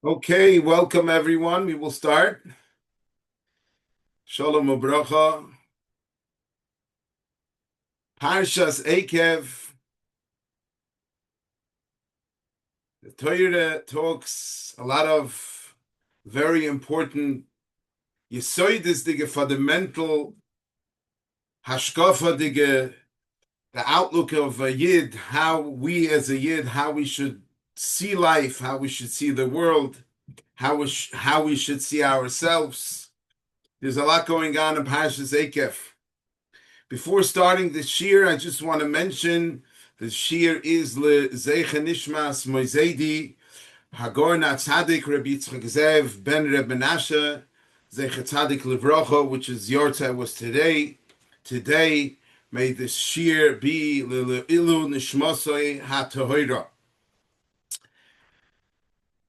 Okay, welcome everyone. We will start. Shalom ubracha. Parshas Eikev. The Torah talks a lot of very important yesoidistige, fundamental hashkafadige, the outlook of a yid, how we as a yid, how we should see life, how we should see the world, how we should see ourselves. There's a lot going on in Parshas Eikev. Before starting the Shiur, I just want to mention the Shiur is le Zeicha Nishmas Moizedi Hagor Tzadik Rabbi Yitzchak Zev Ben Reb Menashe Zeicha Tzadik Livrocha, which is Yortzeit was today. Today, may the Shiur be le Ilu Nishmasoi HaTohira.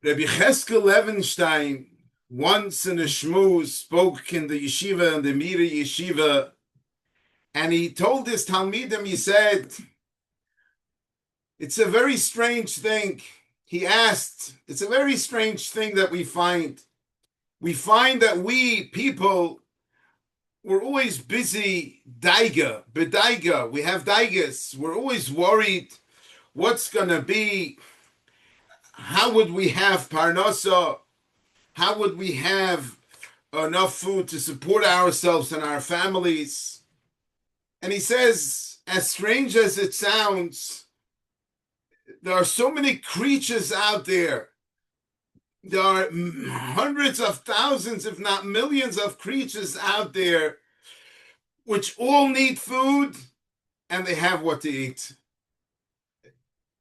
Rabbi Cheskel Levenstein once in a shmooze spoke in the yeshiva, in the Mira yeshiva, and he told his Talmidim, he said, it's a very strange thing. He asked, it's a very strange thing that we find. We find that we people, we're always busy, bedaiga. We have daigas. We're always worried what's going to be, how would we have parnasa? How would we have enough food to support ourselves and our families? And he says, as strange as it sounds, there are so many creatures out there. There are hundreds of thousands, if not millions of creatures out there which all need food and they have what to eat.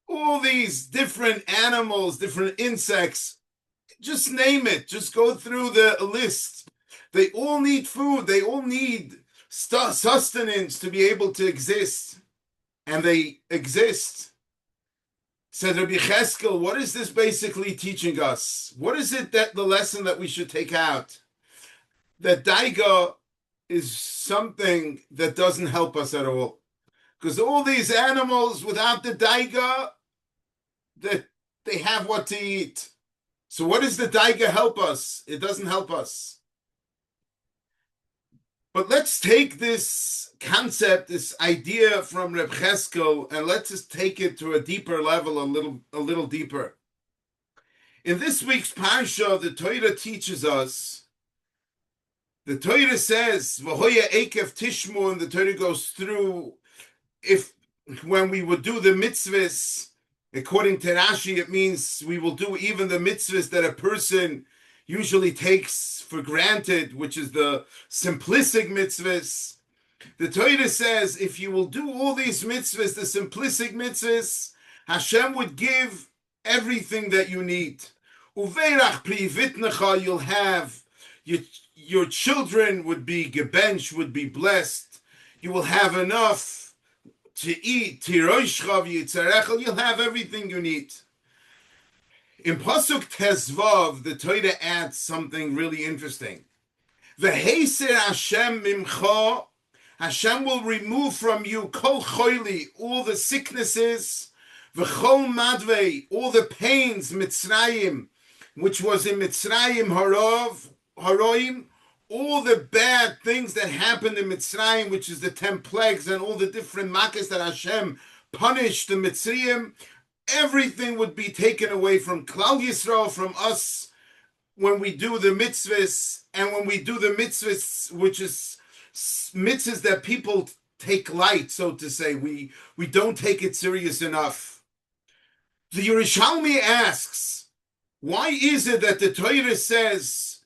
All these different animals, different insects, just name it, just go through the list. They all need food, they all need sustenance to be able to exist, and they exist. Said Rabbi Cheskel, what is this basically teaching us? What is it that the lesson that we should take out? That daiga is something that doesn't help us at all. Because all these animals, without the daiga, that they have what to eat. So what does the daiga help us? It doesn't help us. But let's take this concept, this idea from Reb Cheskel, and let's just take it to a deeper level, a little deeper. In this week's Parsha, the Torah teaches us, the Torah says, V'hoya Eikev Tishmu, and the Torah goes through, when we would do the mitzvahs, according to Rashi, it means we will do even the mitzvahs that a person usually takes for granted, which is the simplistic mitzvahs. The Torah says, if you will do all these mitzvahs, the simplistic mitzvahs, Hashem would give everything that you need. Uveirach privitnecha, you'll have, your children would be gebench, would be blessed. You will have enough to eat. Tiroishchav yitzarechel, you'll have everything you need. In Pasuk Tezvav, the Torah adds something really interesting. V'heiser Hashem mimcha, Hashem will remove from you kol choili, all the sicknesses, v'chol madvei, all the pains, Mitzrayim, which was in Mitzrayim haroim, all the bad things that happened in Mitzrayim, which is the 10 plagues and all the different makas that Hashem punished the Mitzrayim. Everything would be taken away from Klal Yisrael, from us, when we do the mitzvahs, and when we do the mitzvahs, which is mitzvahs that people take light, so to say. We don't take it serious enough. The Yerushalmi asks, why is it that the Torah says,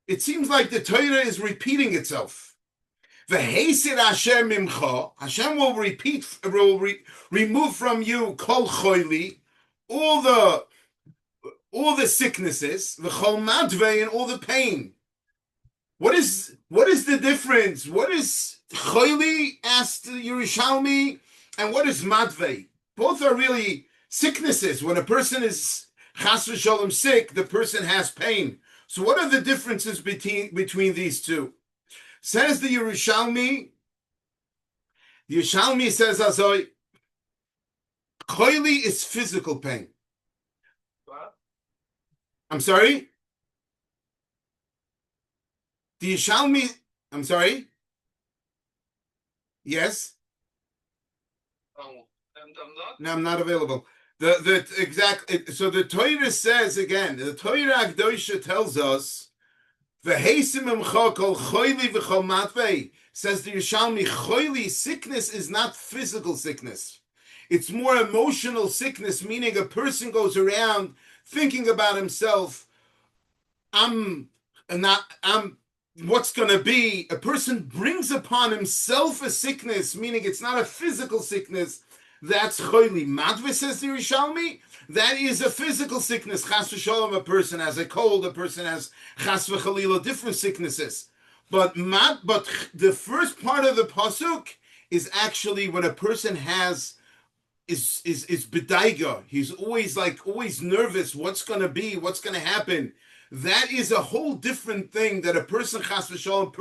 it seems like the Torah is repeating itself. V'heiser Hashem mimcha, Hashem will remove from you kol choili, all the sicknesses, v'chol madvei, and all the pain. What is the difference? What is choili, asked Yerushalmi, and what is madvei? Both are really sicknesses. When a person is chas v'sholem sick, the person has pain. So what are the differences between these two? Says the Yerushalmi says, Azoy, choili is physical pain. I'm sorry? The Yishalmi, I'm sorry? Yes? No, I'm not available. So the Torah says again, the Torah Akdosha tells us, "V'heisim emcha kol choyli v'chol matvei." Says the Yerushalmi, choyli, sickness is not physical sickness. It's more emotional sickness, meaning a person goes around thinking about himself. I'm what's going to be. A person brings upon himself a sickness, meaning it's not a physical sickness. That's choyli. Madve, says the Yerushalmi, that is a physical sickness. Chas v'sholom, a person has a cold, a person has chas v'chalila, different sicknesses. But the first part of the pasuk is actually when a person has is bedaiga. He's always nervous. What's going to be? What's going to happen? That is a whole different thing that a person chas v'sholom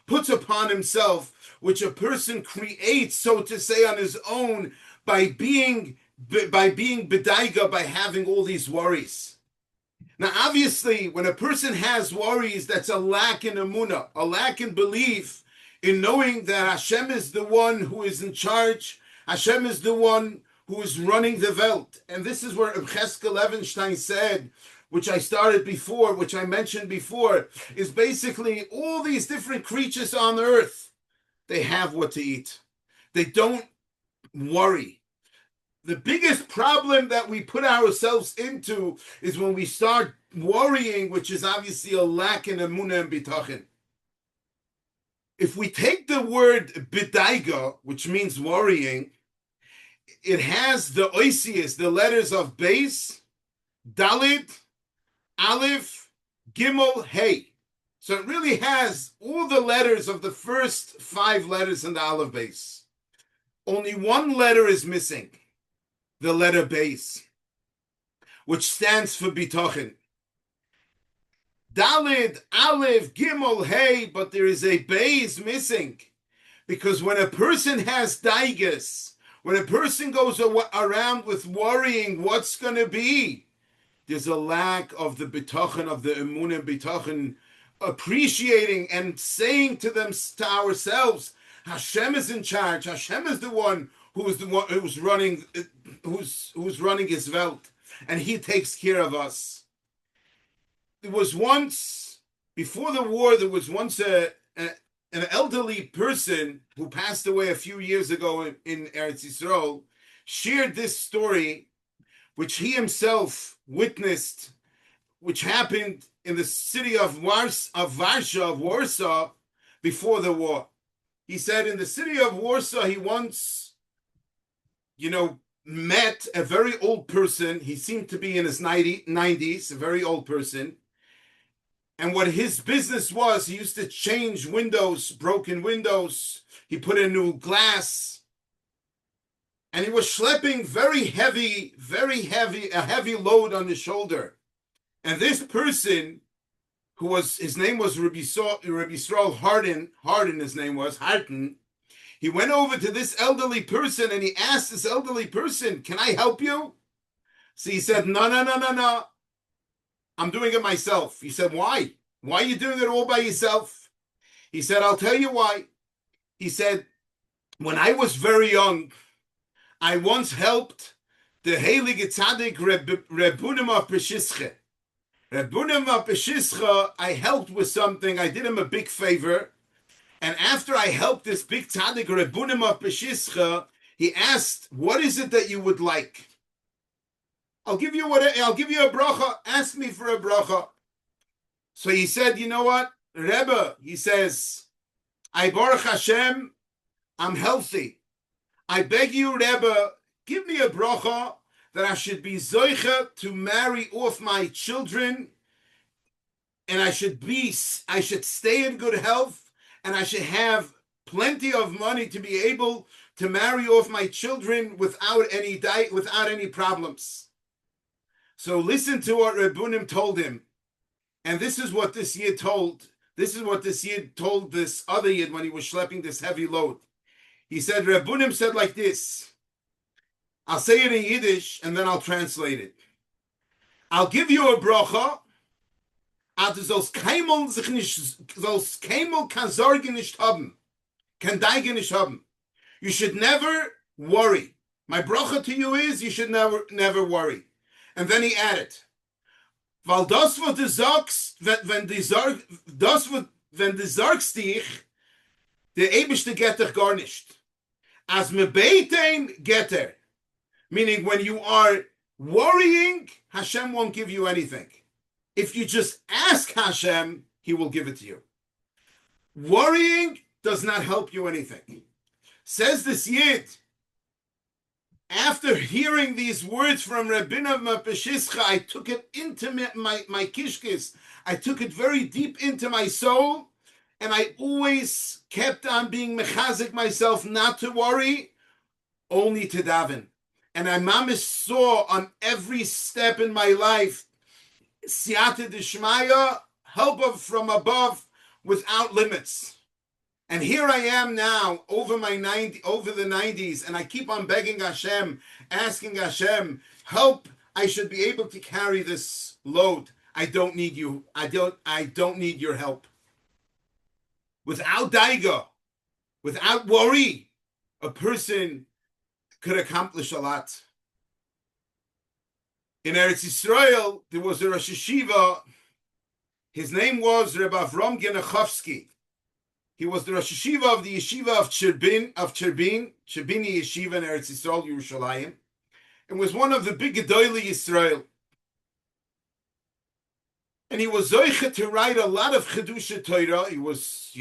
puts upon himself, which a person creates, so to say, on his own by being bedaiga, by having all these worries. Now, obviously, when a person has worries, that's a lack in emunah, a lack in belief, in knowing that Hashem is the one who is in charge. Hashem is the one who is running the Welt. And this is where Cheskel Levenstein said, which I started before, which I mentioned before, is basically all these different creatures on earth, they have what to eat. They don't worry. The biggest problem that we put ourselves into is when we start worrying, which is obviously a lack in emunah and bitachon. If we take the word bidaiga, which means worrying, it has the oisius, the letters of base, dalid, aleph, gimel, hey. So it really has all the letters of the first 5 letters in the aleph base. Only one letter is missing, the letter base, which stands for bitachon. Dalid, aleph, gimel, hey, but there is a base missing. Because when a person has daigas, when a person goes around with worrying what's going to be, there's a lack of the bitachon, of the emunah bitachon, appreciating and saying to ourselves, Hashem is in charge. Hashem is the one who's running his Welt, and He takes care of us. There was once, before the war, there was once an elderly person who passed away a few years ago in Eretz Yisrael, shared this story, which he himself witnessed, which happened in the city of Warsaw, before the war. He said in the city of Warsaw, he once, met a very old person. He seemed to be in his 90s, a very old person. And what his business was, he used to change windows, broken windows. He put in new glass. And he was schlepping a heavy load on his shoulder. And this person, his name was Rabbi Yisrael Harden, his name was, Harden. He went over to this elderly person and he asked this elderly person, "Can I help you?" So he said, No. I'm doing it myself. He said, "Why? Why are you doing it all by yourself?" He said, "I'll tell you why." He said, "When I was very young, I once helped the Heilige Tzaddik Rebunim of Peshischa. Rebunim of Peshischa, I helped with something. I did him a big favor. And after I helped this big Tzaddik Rebunim of Peshischa, he asked, 'What is it that you would like?' I'll give you a bracha. Ask me for a bracha." So he said, "You know what, Rebbe?" He says, "I Baruch Hashem, I'm healthy. I beg you, Rebbe, give me a bracha that I should be zoicha to marry off my children, and I should stay in good health, and I should have plenty of money to be able to marry off my children without any problems." So listen to what Rebunim told him. And this is what this Yid told. This is what this Yid told this other Yid when he was schlepping this heavy load. He said, Rebunim said like this. I'll say it in Yiddish and then I'll translate it. "I'll give you a bracha du sollst keinmal keine Sorge nicht haben, kein Deige nicht haben. You should never worry. My bracha to you is you should never worry. And then he added, weil das, was du sagst, wenn du sagst dich, der Eibishter geht dich gar nicht. As me beten get meaning when you are worrying, Hashem won't give you anything. If you just ask Hashem, He will give it to you. Worrying does not help you anything. Says this Yid, after hearing these words from Rabbina Mapeshischa, I took it into my kishkis. I took it very deep into my soul. And I always kept on being mechazik myself not to worry, only to daven. And I mamish saw on every step in my life, siyata d'shmaya, help from above, without limits. And here I am now, over the 90s, and I keep on begging Hashem, asking Hashem, help. I should be able to carry this load. I don't need you. I don't need your help. Without daiga, without worry, a person could accomplish a lot. In Eretz Yisrael, there was a Rosh Yeshiva. His name was Rabbi Avram Genachovsky. He was the Rosh Yeshiva of the Yeshiva of Cherbini Yeshiva in Eretz Yisrael, Yerushalayim, and was one of the big Gedolei Yisrael. And he was zoiche to write a lot of Chedusha Torah. He was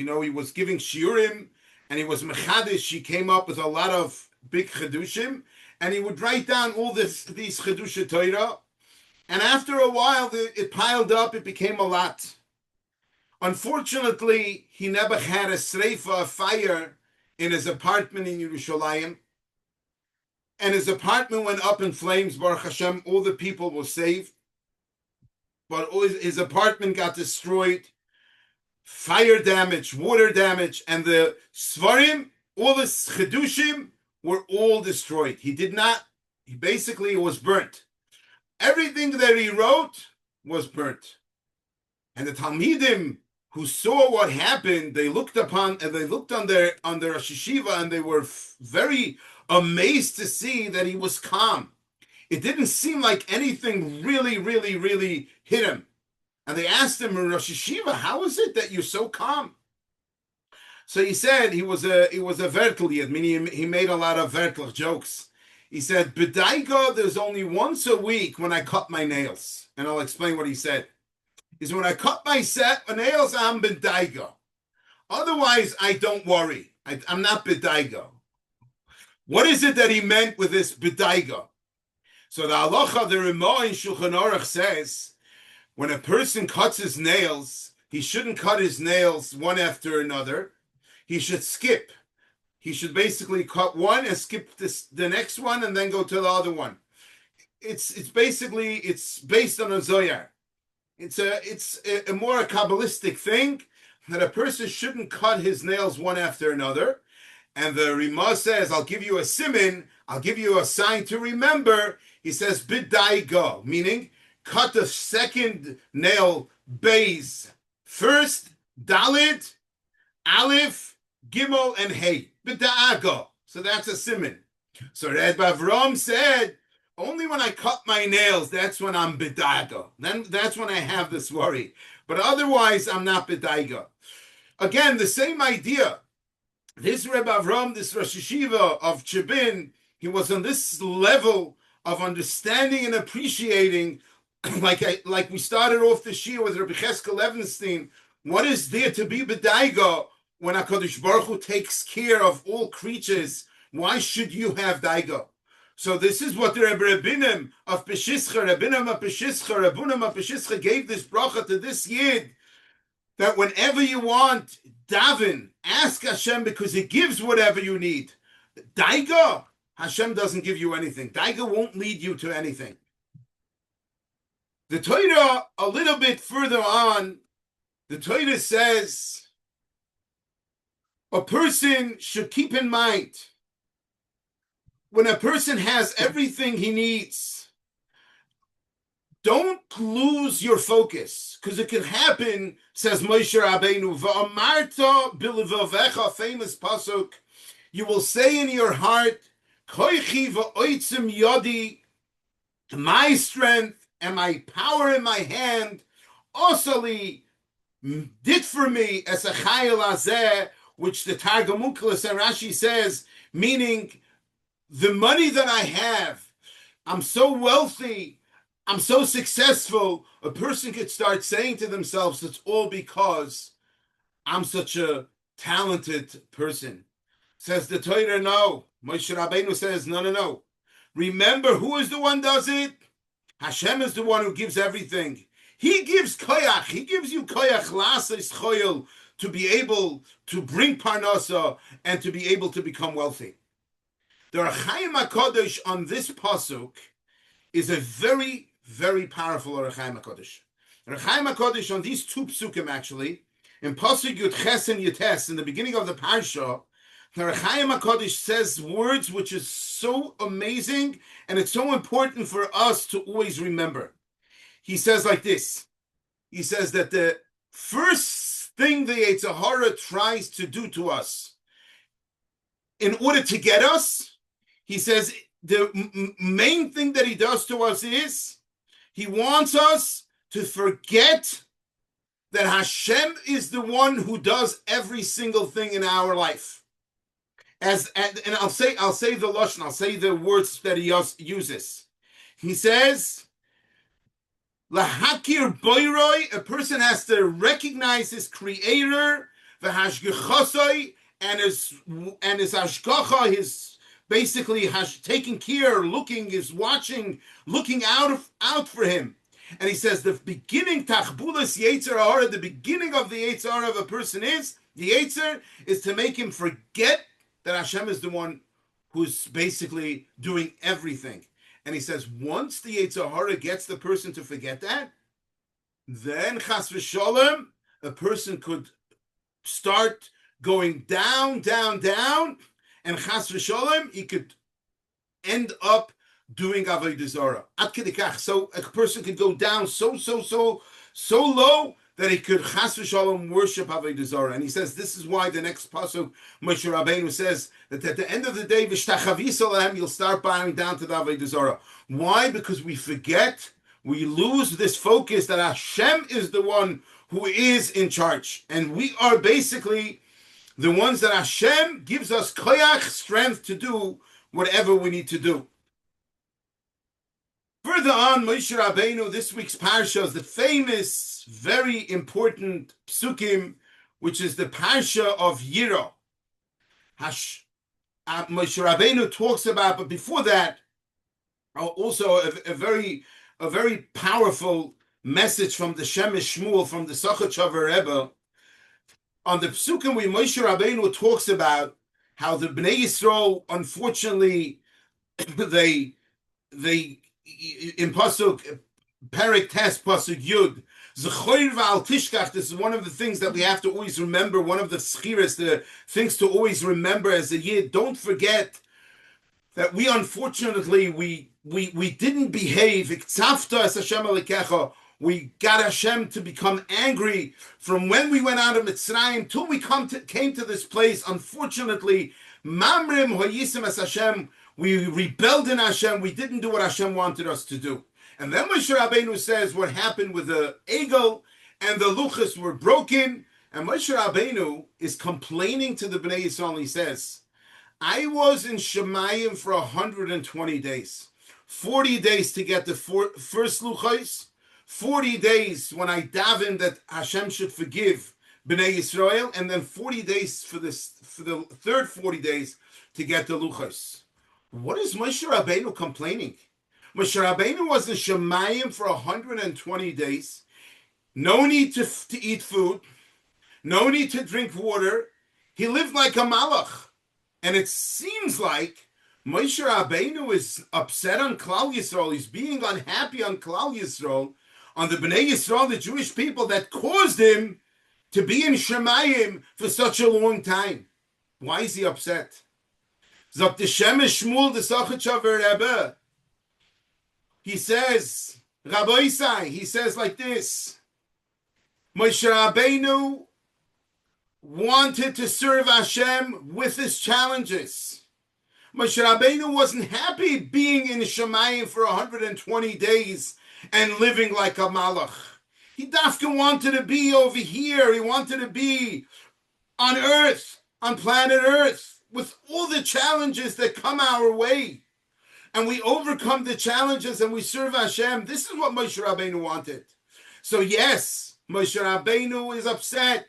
giving Shiurim, and he was mechadish. He came up with a lot of big Chedushim, and he would write down all these Chedusha Torah. And after a while, it piled up. It became a lot. Unfortunately, he never had a sreifa, a fire, in his apartment in Yerushalayim. And his apartment went up in flames, Baruch Hashem. All the people were saved. But his apartment got destroyed, fire damage, water damage, and the svarim, all the chedushim, were all destroyed. He basically was burnt. Everything that he wrote was burnt. And the Talmidim who saw what happened, they looked on their Rosh Yeshiva, and they were very amazed to see that he was calm. It didn't seem like anything really, really, really hit him. And they asked him, Rosh Yeshiva, how is it that you're so calm? So he said he was a vertel yid, meaning he made a lot of vertel jokes. He said, B'daiga, there's only once a week when I cut my nails. And I'll explain what he said. He said, when I cut my nails, I'm b'daiga. Otherwise, I don't worry. I'm not b'daiga. What is it that he meant with this b'daiga? So the halacha, the Ramah in Shulchan Aruch says, when a person cuts his nails, he shouldn't cut his nails one after another. He should skip. He should basically cut one and skip the next one and then go to the other one. It's based on a Zoyar. It's a more Kabbalistic thing that a person shouldn't cut his nails one after another. And the Ramah says, I'll give you a simin, I'll give you a sign to remember. He says, b'daiga, meaning cut the second nail base first, dalit, aleph, gimel, and hey. B'daiga. So that's a siman. So Rabbi Avram said, only when I cut my nails, that's when I'm b'daiga. Then that's when I have this worry. But otherwise, I'm not b'daiga. Again, the same idea. This Rabbi Avram, this Rosh Yeshiva of Chebin, he was on this level of understanding and appreciating, like we started off the Shiur with Rabbi Cheskel Levenstein, what is there to be b'daiga when HaKadosh Baruch Hu takes care of all creatures? Why should you have daiga? So this is what the Rabbinim of Peshischa, Rabbinim of Peshischa, Rabbunim of Peshischa gave this bracha to this Yid, that whenever you want, daven, ask Hashem, because He gives whatever you need. Daiga, Hashem doesn't give you anything. Daiga won't lead you to anything. The Torah, a little bit further on, the Torah says a person should keep in mind, when a person has everything he needs, don't lose your focus, because it can happen, says Moshe Rabbeinu, V'amarta b'levavecha, famous pasuk, you will say in your heart, Koichi v'oitzim yodi, my strength and my power in my hand, osali did for me as a chayil azeh, which the Targum Onkelos and Rashi says, meaning the money that I have, I'm so wealthy, I'm so successful, a person could start saying to themselves, it's all because I'm such a talented person. Says the Torah, no. Moshe Rabbeinu says, no. Remember, who is the one who does it? Hashem is the one who gives everything. He gives koyach. He gives you koyach lasis choyel to be able to bring parnasa and to be able to become wealthy. The Rechaim HaKodesh on this pasuk is a very, very powerful Rechaim HaKodesh. Rechaim HaKodesh on these two psukim actually, in pasuk Yud Ches and Yutes, in the beginning of the Parsha, the Rechaim HaKodesh says words which is so amazing and it's so important for us to always remember. He says like this. He says that the first thing the Yetzer Hara tries to do to us in order to get us, he says the main thing that he does to us is he wants us to forget that Hashem is the one who does every single thing in our life. And I'll say the lashon, I'll say the words that he uses. He says, Lahakir boiroi, a person has to recognize his creator, v'hashgechosoi, and his hashgacha, his basically taking care, looking, is watching, looking out for him. And he says the beginning, tachbulas yetzer hara, the beginning of the yetzer hara of a person is, the yetzer is to make him forget that Hashem is the one who's basically doing everything. And he says, once the Yetzer Hara gets the person to forget that, then chas v'sholem, a person could start going down, and chas v'sholem, he could end up doing avodah zarah. Ad kedei kach. So a person could go down so low that he could chas v'sholem worship avodah zarah. And he says this is why the next pasuk Moshe Rabbeinu says that at the end of the day, v'shtachavisa lahem, you'll start bowing down to the avodah zarah. Why? Because we forget, we lose this focus that Hashem is the one who is in charge, and we are basically the ones that Hashem gives us koyach, strength to do whatever we need to do. Further on, Moshe Rabbeinu, this week's Parsha is the famous, very important psukim, which is the Parsha of Yira. Moshe Rabbeinu talks about, but before that, also a very powerful message from the Shemesh Shmuel, from the Sachachavar Rebbe, on the psukim where Moshe Rabbeinu talks about how the Bnei Yisrael, unfortunately, they in pasuk Perek Tes pasuk Yud, Zechoir v'al tishkach. This is one of the things that we have to always remember. One of the schiras, the things to always remember as a yid. Don't forget that we unfortunately we didn't behave. Iktzafta es Hashem alikecha. We got Hashem to become angry from when we went out of Mitzrayim till we came to this place. Unfortunately, mamrim hoyisim es Hashem. We rebelled in Hashem. We didn't do what Hashem wanted us to do. And then Moshe Rabbeinu says what happened with the Egel and the Luchas were broken. And Moshe Rabbeinu is complaining to the Bnei Yisrael. He says, I was in Shemayim for 120 days. 40 days to get the first Luchas. 40 days when I davened that Hashem should forgive Bnei Yisrael. And then 40 days for the third 40 days to get the Luchas. What is Moshe Rabbeinu complaining? Moshe Rabbeinu was in Shemayim for 120 days. No need to eat food. No need to drink water. He lived like a malach. And it seems like Moshe Rabbeinu is upset on Klal Yisrael. He's being unhappy on Klal Yisrael, on the Bnei Yisrael, the Jewish people that caused him to be in Shemayim for such a long time. Why is he upset? Zok the Shemesh Shmuel the Sachachavar Rebbe. He says Rabbi Bayer, he says like this, Moshe Rabbeinu wanted to serve Hashem with his challenges. Moshe Rabbeinu wasn't happy being in Shemayim for 120 days and living like a malach. He dafka wanted to be over here. He wanted to be on earth, on planet Earth, with all the challenges that come our way. And we overcome the challenges and we serve Hashem. This is what Moshe Rabbeinu wanted. So yes, Moshe Rabbeinu is upset.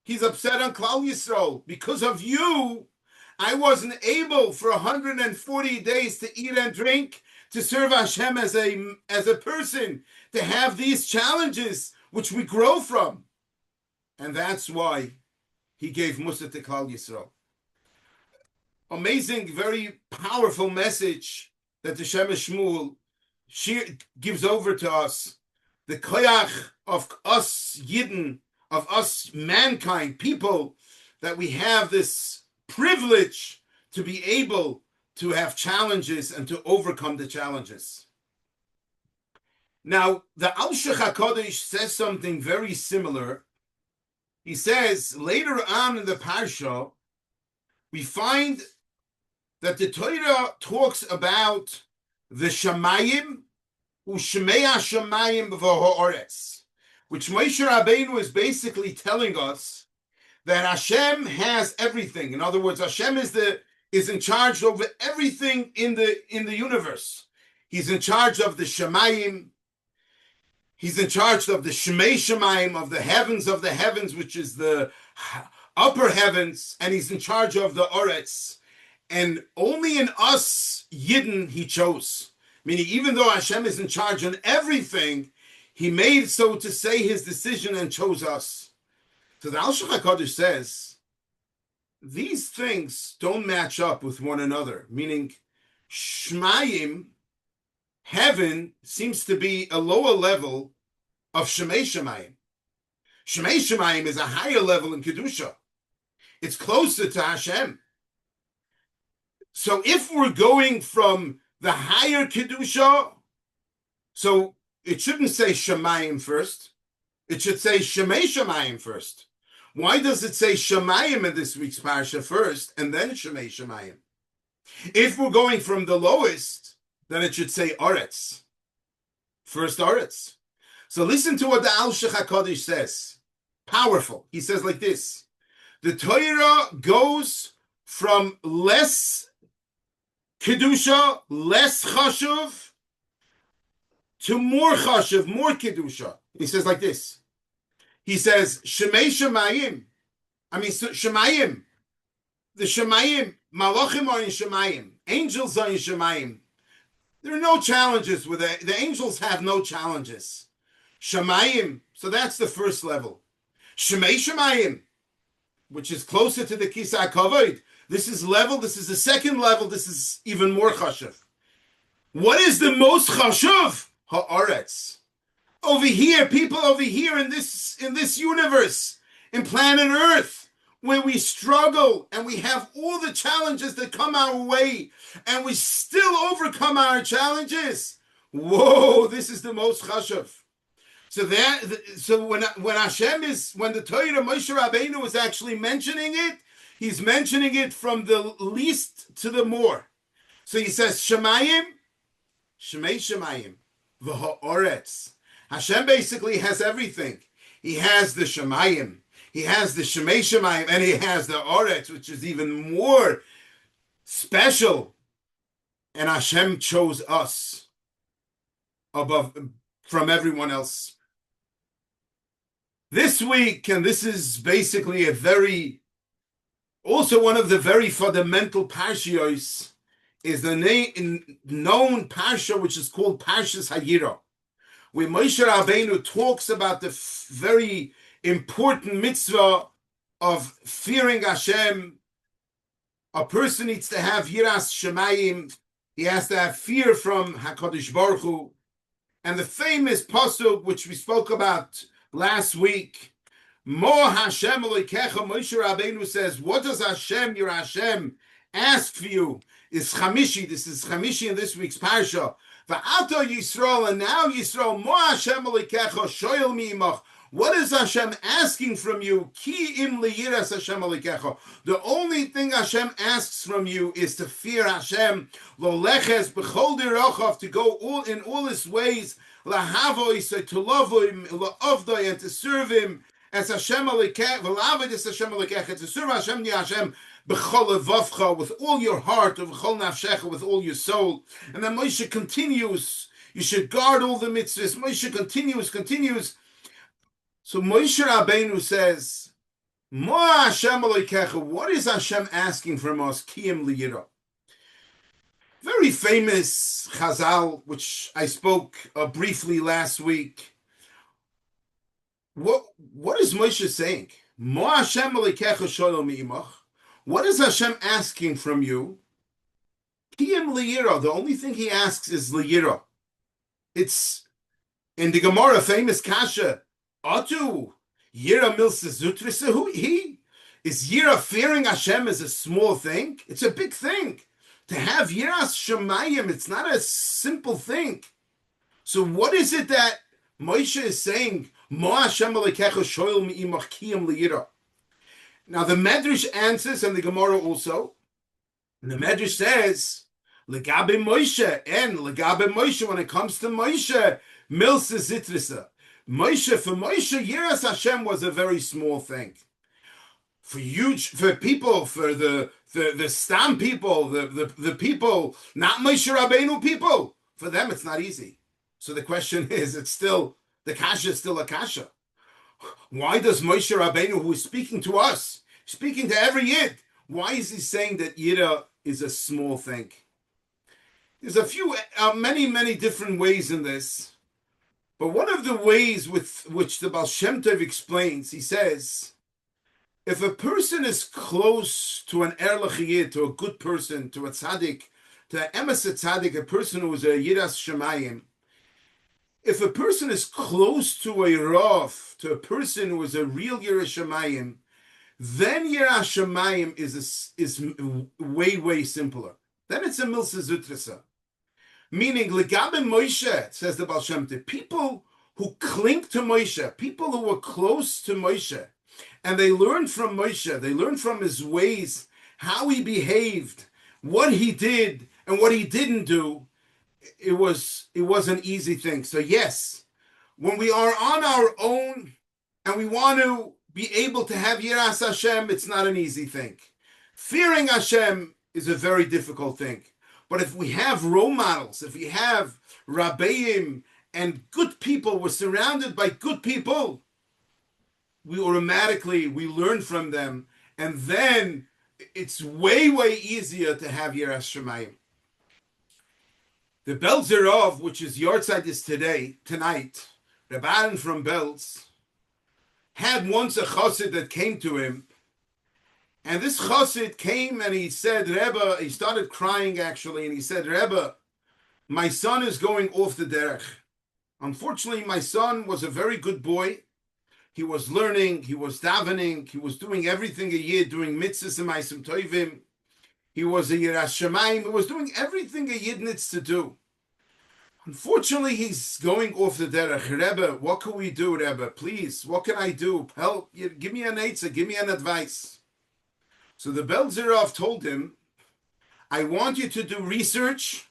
He's upset on Klal Yisrael. Because of you, I wasn't able for 140 days to eat and drink, to serve Hashem as a person, to have these challenges which we grow from. And that's why he gave Musa to Klal Yisrael. Amazing, very powerful message that the Shemesh Shmuel gives over to us. The koyach of us Yidden, of us mankind, people, that we have this privilege to be able to have challenges and to overcome the challenges. Now, the Alshich HaKodesh says something very similar. He says, later on in the Parsha, we find that the Torah talks about the Shamayim, U'shmei HaShamayim v'ha'oretz, which Moshe Rabbeinu is basically telling us that Hashem has everything. In other words, Hashem is in charge over everything in the universe. He's in charge of the Shamayim. He's in charge of the Shmei Shamayim, of the heavens, which is the upper heavens, and he's in charge of the Oretz. And only in us, Yidden, he chose. Meaning, even though Hashem is in charge on everything, he made, so to say, his decision and chose us. So the Alshich HaKodesh says, these things don't match up with one another. Meaning, Shmayim, heaven, seems to be a lower level of Shmei Shamayim. Shmei Shamayim is a higher level in Kedusha. It's closer to Hashem. So if we're going from the higher Kedusha, so it shouldn't say Shamayim first. It should say Shmei Shamayim first. Why does it say Shamayim in this week's Parsha first and then Shmei Shamayim? If we're going from the lowest, then it should say Oretz. First Oretz. So listen to what the Alshich HaKodesh says. Powerful. He says like this. The Torah goes from less Kedusha, less Chashuv, to more Chashuv, more Kedusha. He says like this. He says, Shemei Shemayim. Shemayim. The Shemayim, Malachim are in Shemayim. Angels are in Shemayim. There are no challenges with it. The angels have no challenges. Shemayim, so that's the first level. Shemei Shemayim, which is closer to the Kisa HaKavod. This is the second level, this is even more chashuv. What is the most chashuv? Ha'aretz. Over here, people over here in this universe, in planet Earth, where we struggle and we have all the challenges that come our way, and we still overcome our challenges. Whoa, this is the most chashuv. So when the Torah Moshe Rabbeinu is actually mentioning it, he's mentioning it from the least to the more. So he says Shemayim, Shemei Shemayim, v'ha'oretz. Hashem basically has everything. He has the Shemayim, he has the Shemei Shemayim, and he has the Oretz, which is even more special. And Hashem chose us from everyone else. This week, and this is basically also one of the very fundamental Parshas, is the known Parsha, which is called Parshas Hayira, where Moshe Rabbeinu talks about the very important mitzvah of fearing Hashem. A person needs to have Yiras Shamayim. He has to have fear from HaKadosh Baruch Hu. And the famous pasuk, which we spoke about last week, Mo Hashem Elokecha, Moshe Rabbeinu says, what does Hashem, your Hashem, ask for you? Is Chamishi, this is Chamishi in this week's Parsha. Va'ato Yisrael, and now Yisrael, Mo Hashem Elikecha shoyel mi'imach. What is Hashem asking from you? Ki im liyiras Hashem Elikecha. The only thing Hashem asks from you is to fear Hashem. Lo leches b'chol dirochav, to go in all his ways. Lahavoy, to love him, la'avdoi, and to serve him as Hashem Elikecha. V'la'avad is Hashem Elikecha, to serve Hashem ni Hashem. B'chol levavcha, with all your heart, v'chol nafshecha, with all your soul. And then Moshe continues. You should guard all the mitzvahs. Moshe continues. So Moshe Rabbeinu says, Mo Hashem Elikecha, what is Hashem asking from us? Kiyim liyira. Very famous Chazal, which I spoke briefly last week. What is Moshe saying? Mo Hashem Elikecha shoyel mi'imach. What is Hashem asking from you? Kiyim liyira. The only thing he asks is liyira. It's in the Gemara, famous kasha. Atu, Yira milsa zutrisa, who he? Is Yira fearing Hashem is a small thing? It's a big thing. To have Yiras Shamayim, it's not a simple thing. So what is it that Moshe is saying? Mo Hashem Elikecha shoyel mi'imach kiyim liyira. Now the Medrash answers, and the Gemara also. And the Medrash says, Legabe Moshe, and Legabe Moshe, when it comes to Moshe, milsa zitrisa. For Moshe, Yiras Hashem was a very small thing. For people, for the Stam people, the people, not Moshe Rabbeinu people, for them it's not easy. So the question is, the kasha is still a kasha. Why does Moshe Rabbeinu, who is speaking to us, speaking to every Yid, why is he saying that Yira is a small thing? There's many different ways in this. But one of the ways with which the Baal Shem Tov explains, he says, if a person is close to an Erlich Yid, to a good person, to a tzaddik, to an emes tzaddik, a person who is a Yiras Shamayim, if a person is close to a Rav, to a person who is a real Yiras Shamayim, then Yiras Shamayim is way simpler. Then it's a milsa zutrasa. Meaning, Legabe Moshe, says the Baal Shem Tov, people who cling to Moshe, people who were close to Moshe, and they learned from Moshe, they learned from his ways, how he behaved, what he did, and what he didn't do. It was an easy thing. So yes, when we are on our own, and we want to be able to have Yiras Hashem, it's not an easy thing. Fearing Hashem is a very difficult thing. But if we have role models, if we have Rabbeim and good people, we're surrounded by good people, we learn from them, and then it's way easier to have Yiras Shamayim. The Belzerov, which is Yortzeit is tonight, Rabban from Belz, had once a chassid that came to him. And this chassid came and he said, Rebbe, he started crying actually, and he said, Rebbe, my son is going off the derech. Unfortunately, my son was a very good boy. He was learning, he was davening, he was doing everything a yid, doing mitzvahs and ma'asim tovim. He was a Yiras Shamayim, he was doing everything a yid needs to do. Unfortunately, he's going off the derech. Rebbe, what can we do, Rebbe? Please, what can I do? Help, give me an eitzah, give me an advice. So the Belzerov told him, I want you to do research,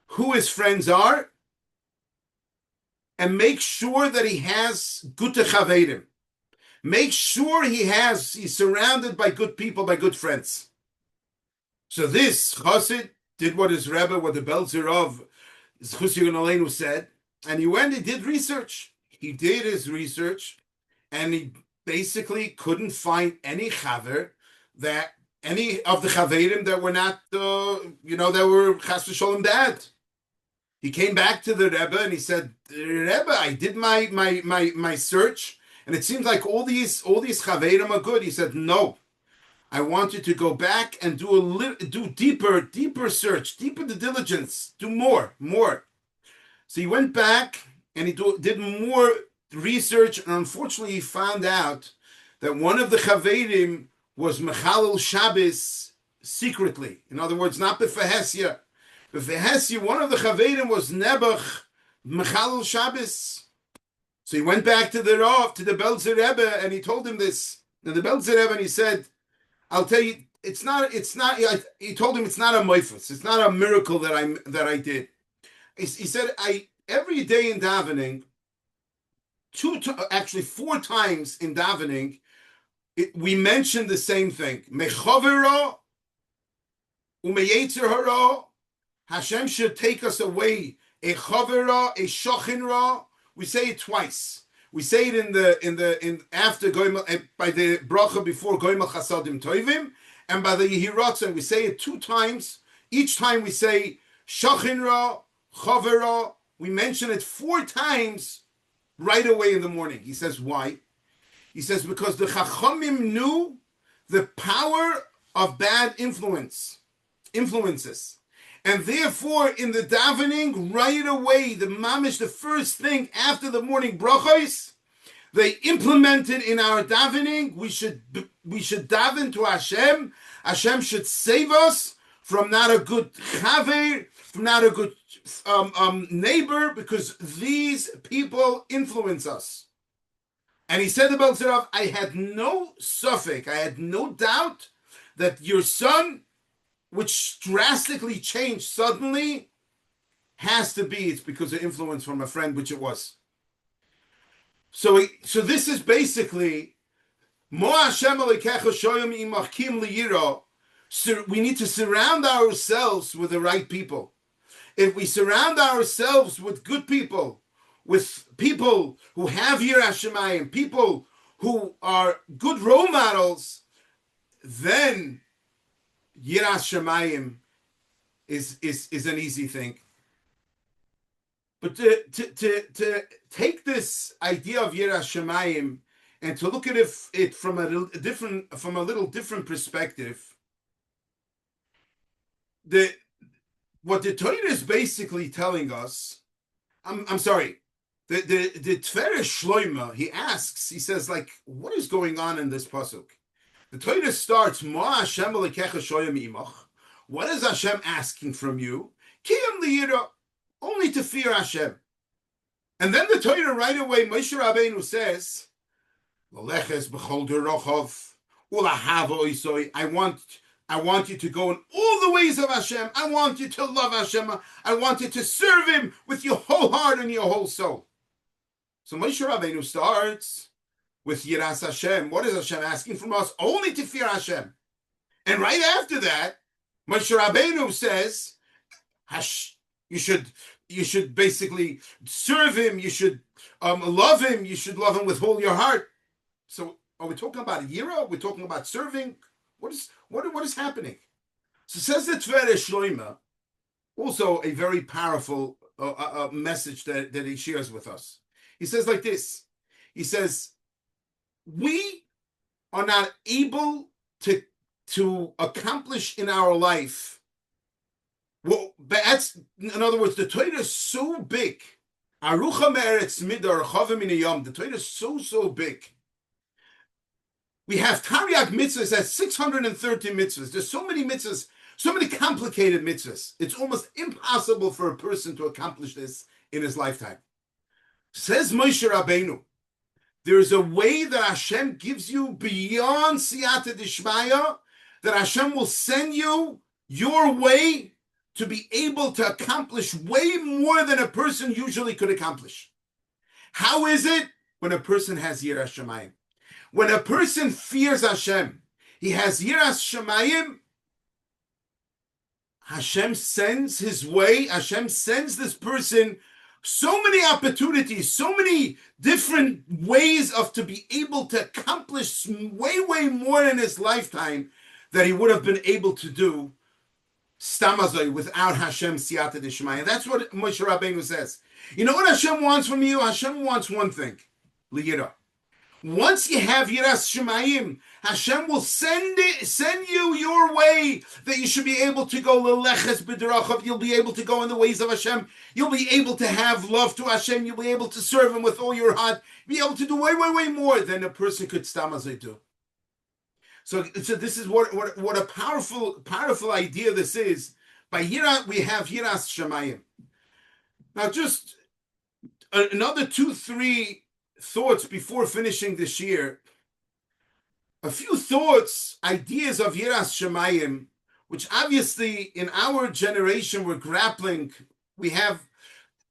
who his friends are, and make sure that he has gute chaverim. Make sure he's surrounded by good people, by good friends. So this chassid did what his Rebbe, what the Belzerov, Chusyu said, and he went and did research. He did his research, and he basically couldn't find any chaver, that any of the chaverim that were not, that were chas v'sholem bad. He came back to the Rebbe and he said, Rebbe, I did my search, and it seems like all these chaverim are good. He said, no, I want you to go back and do deeper search, deeper the diligence, do more. So he went back and he did more research, and unfortunately he found out that one of the chaverim was Mechalel Shabbos secretly. In other words, not b'fahesia. One of the Chavedim was Nebuch Mechalel Shabbos. So he went back to the Rav, to the Belzer Rebbe, and he told him this. And the Belzer Rebbe, and he said, I'll tell you, it's not, he told him it's not a moifus. It's not a miracle that I did. He said, every day in davening, actually 4 times in davening, we mentioned the same thing. Mechavira, umeyetzer hara, Hashem should take us away. A chavira, a shochinra. We say it twice. We say it in after goyim, by the bracha before goyim chasadim toivim, and by the yehiratzon we say it 2 times. Each time we say shochinra, chavira. We mention it 4 times right away in the morning. He says why? He says because the chachamim knew the power of bad influences. And therefore, in the davening, right away, the mamish, the first thing after the morning brachos, they implemented in our davening. We should daven to Hashem. Hashem should save us from not a good chaver, from not a good neighbor, because these people influence us. And he said about Zerav, I had no suffix, I had no doubt that your son, which drastically changed suddenly, has to be, it's because of influence from a friend, which it was. So this is basically, we need to surround ourselves with the right people. If we surround ourselves with good people, with people who have Yiras Shamayim, people who are good role models, then Yiras Shamayim is an easy thing. But to take this idea of Yiras Shamayim and to look at it from a little different perspective, what the Torah is basically telling us, I'm sorry, the Tferes Shloima, he says, like, what is going on in this pasuk? The Torah starts, Ma Hashem Elokecha shoyam imach. What is Hashem asking from you? Kiyam liyira, only to fear Hashem. And then the Torah right away, Moshe Rabbeinu says, L'leches b'chol derochov, u'lahava oisoi. I want you to go in all the ways of Hashem. I want you to love Hashem. I want you to serve Him with your whole heart and your whole soul. So Moshe Rabbeinu starts with Yiras Hashem. What is Hashem asking from us? Only to fear Hashem. And right after that, Moshe Rabbeinu says, you should basically serve Him. You should love Him. You should love Him with all your heart. So are we talking about Yira? We're talking about serving? What is happening? So says the Tferes Shloima, also a very powerful message that he shares with us. He says like this. He says, we are not able to accomplish in our life. Well, that's, in other words, the Torah is so big. Arucha me'eretz midar chavim min hayom. The Torah is so big. We have Tariag mitzvahs at 630 mitzvahs. There's so many mitzvahs, so many complicated mitzvahs. It's almost impossible for a person to accomplish this in his lifetime. Says Moshe Rabbeinu, there is a way that Hashem gives you beyond siyata dishmaya, that Hashem will send you your way to be able to accomplish way more than a person usually could accomplish. How is it? When a person has Yiras Shamayim. When a person fears Hashem, he has Yiras Shamayim, Hashem sends his way, Hashem sends this person so many opportunities, so many different ways of to be able to accomplish way more in his lifetime that he would have been able to do stamazoi without Hashem siyata d'shmaya. That's what Moshe Rabbeinu says. You know what Hashem wants from you? Hashem wants one thing, liyira. Once you have Yiras Shamayim, Hashem will send you your way that you should be able to go l'leches b'derachov. You'll be able to go in the ways of Hashem. You'll be able to have love to Hashem. You'll be able to serve Him with all your heart. Be able to do way more than a person could stamazai do. So this is what a powerful idea this is. By Yira, we have Yiras Shamayim. Now, just another 2-3 thoughts before finishing this year. A few thoughts, ideas of Yiras Shamayim, which obviously in our generation we're grappling. We have,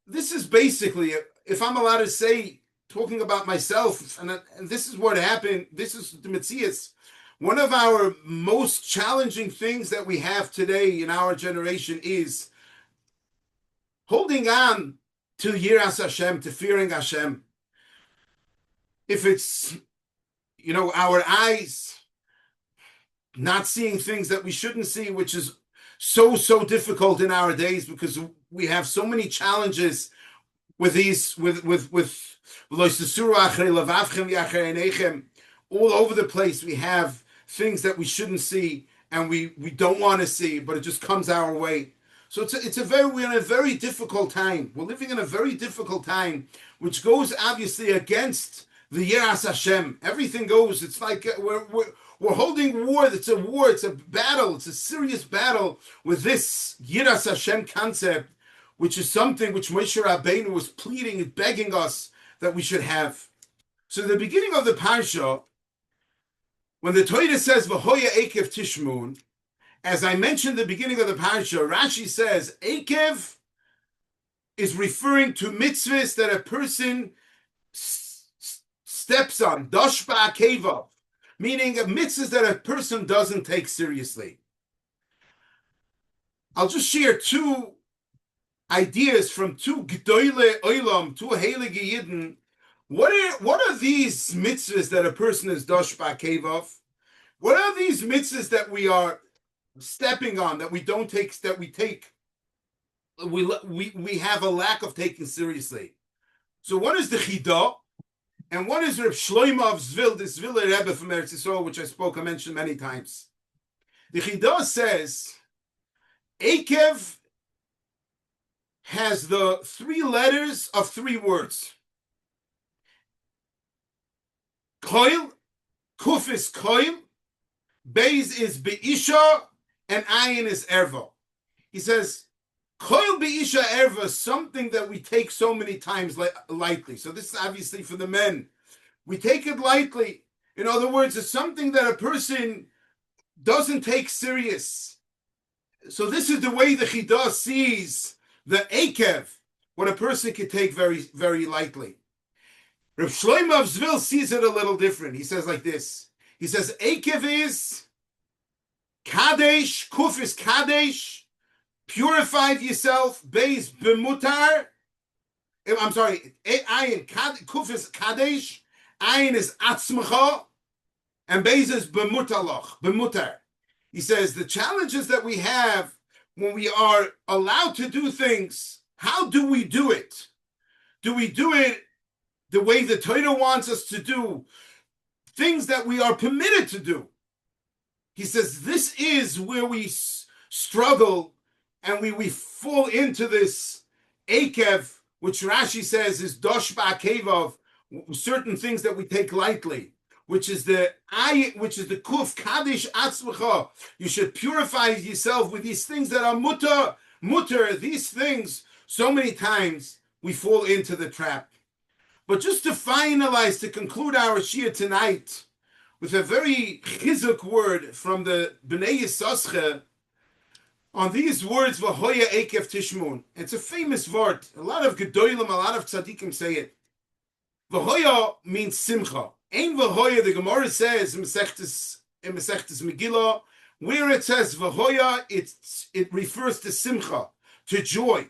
this is basically, if I'm allowed to say, talking about myself, and this is what happened, this is the Mitzvahs. One of our most challenging things that we have today in our generation is holding on to Yiras Hashem, to fearing Hashem. If it's, our eyes not seeing things that we shouldn't see, which is so difficult in our days because we have so many challenges with these, with all over the place. We have things that we shouldn't see and we don't want to see, but it just comes our way. So we're in a very difficult time. We're living in a very difficult time, which goes obviously against the Yiras Hashem. Everything goes. It's like we're holding war. It's a war. It's a battle. It's a serious battle with this Yiras Hashem concept, which is something which Moshe Rabbeinu was pleading and begging us that we should have. So the beginning of the Parsha, when the Torah says V'hoya Eikev Tishmun, as I mentioned at the beginning of the Parsha, Rashi says Eikev is referring to mitzvahs that a person steps on, doshba akeva, meaning mitzvahs that a person doesn't take seriously. I'll just share 2 ideas from 2 G'doyle Olam, 2 Heilige Yidden. What are these mitzvahs that a person is doshba akeva? What are these mitzvahs that we are stepping on, that we don't take, that we have a lack of taking seriously? So one is the Chidah, and one is Reb Shlomo of Zvil, the Zviller Rebbe from Eretz Yisrael, which I mentioned many times. The Chidah says Eikev has the 3 letters of 3 words. Koil, Kuf is Koil, Beis is Be'isha, and Ayin is Erva. He says, Koil Be'isha Erva is something that we take so many times lightly. So this is obviously for the men. We take it lightly. In other words, it's something that a person doesn't take serious. So this is the way the Chidah sees the Eikev, what a person can take very, very lightly. Reb Shlomo of Zvil sees it a little different. He says like this. He says, Eikev is Kadesh, Kuf is Kadesh, purified yourself, Beis Bemutar. I'm sorry, Ayin, Kuf is Kadesh, Ayin is Atzmacha, and Beis is Bemutar. He says, the challenges that we have when we are allowed to do things, how do we do it? Do we do it the way the Torah wants us to do? Things that we are permitted to do. He says this is where we struggle and we fall into this Eikev, which Rashi says is dosh ba'akevav, certain things that we take lightly, which is the kuf kaddish atzmacha. You should purify yourself with these things that are mutter. These things, so many times we fall into the trap. But just to finalize, to conclude our Shiur tonight with a very chizuk word from the Bnei Yissaschar on these words, V'hoya Eikev Tishmun. It's a famous word. A lot of Gedolim, a lot of tzaddikim say it. V'hoya means Simcha. Ein V'hoya, the Gemara says in Masechtes Megillah, where it says V'hoya, it refers to Simcha, to joy.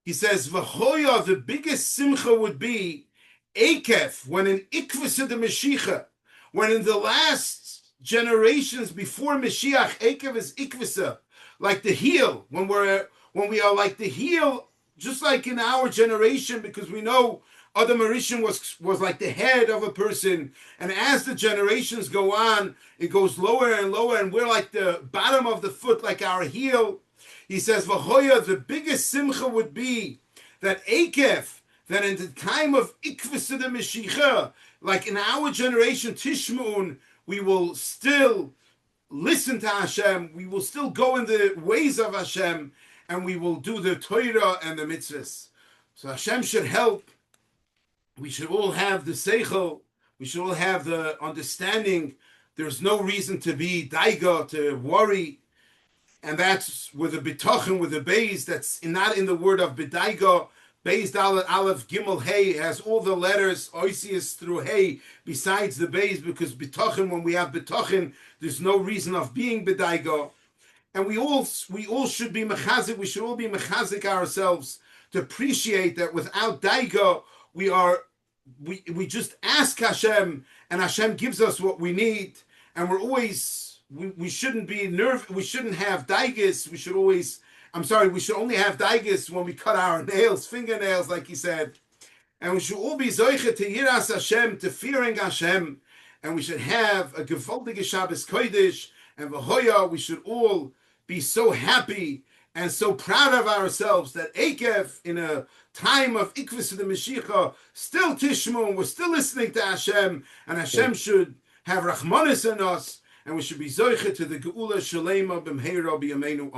He says, V'hoya, the biggest simcha would be Eikev, when in Ikvisa the Mashiach, when in the last generations before Mashiach, Eikev is Ikvisa, like the heel, when we are like the heel, just like in our generation, because we know Adam Arishan was like the head of a person, and as the generations go on, it goes lower and lower, and we're like the bottom of the foot, like our heel. He says, V'hoya, the biggest simcha would be that Eikev, that in the time of Ikvus the Mashiach, like in our generation, Tishmun, we will still listen to Hashem, we will still go in the ways of Hashem, and we will do the Torah and the mitzvahs. So Hashem should help. We should all have the seichel. We should all have the understanding. There's no reason to be daiga, to worry. And that's with the bitachon, with the beis, that's not in the word of bidaiga. Beis dalet aleph gimel hey has all the letters oisius through hey besides the beis, because bitachon, when we have bitachon, there's no reason of being bidaiga. And we all should be mechazik. We should all be mechazik ourselves to appreciate that without daiga, we just ask Hashem, and Hashem gives us what we need. And we're always, we shouldn't be nervous. We shouldn't have daigas. We should only have daigas when we cut our nails, fingernails, like he said. And we should all be zoiche to yiras Hashem, to fearing Hashem. And we should have a gewaltige Shabbos Kodesh. And v'hoya, we should all be so happy and so proud of ourselves that Eikev, in a time of Ikvis of the Mashiach, still Tishmu, we're still listening to Hashem, and Hashem should have Rachmanis in us, and we should be Zoiche to the Geula Shalema B'mheira B'yameinu.